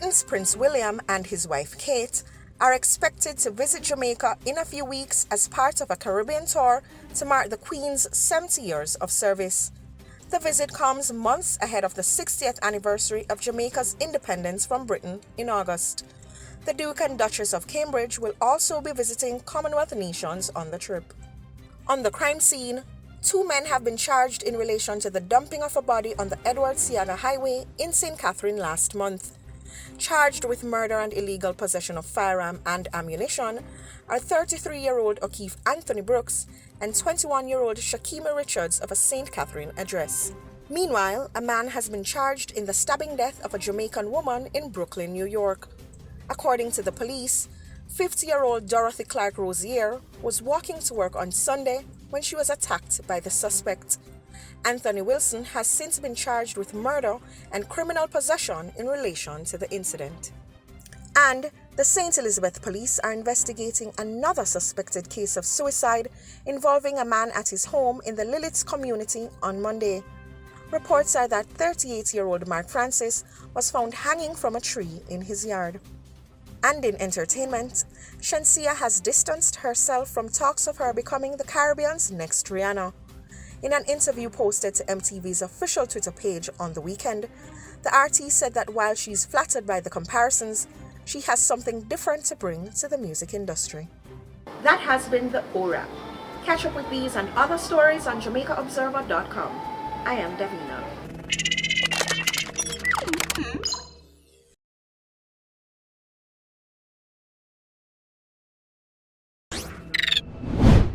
Britain's Prince William and his wife Kate are expected to visit Jamaica in a few weeks as part of a Caribbean tour to mark the Queen's 70 years of service. The visit comes months ahead of the 60th anniversary of Jamaica's independence from Britain in August. The Duke and Duchess of Cambridge will also be visiting Commonwealth nations on the trip. On the crime scene, 2 men have been charged in relation to the dumping of a body on the Edward Seaga Highway in St. Catherine last month. Charged with murder and illegal possession of firearm and ammunition are 33-year-old O'Keefe Anthony Brooks and 21-year-old Shakima Richards of a St. Catherine address. Meanwhile, a man has been charged in the stabbing death of a Jamaican woman in Brooklyn, New York. According to the police, 50-year-old Dorothy Clark Rosier was walking to work on Sunday when she was attacked by the suspect. Anthony Wilson has since been charged with murder and criminal possession in relation to the incident. And the St. Elizabeth police are investigating another suspected case of suicide involving a man at his home in the Lilith community on Monday. Reports are that 38-year-old Mark Francis was found hanging from a tree in his yard. And in entertainment, Shenseea has distanced herself from talks of her becoming the Caribbean's next Rihanna. In an interview posted to MTV's official Twitter page on the weekend, the artiste said that while she's flattered by the comparisons, she has something different to bring to the music industry. That has been the ORAP. Catch up with these and other stories on JamaicaObserver.com. I am Davina.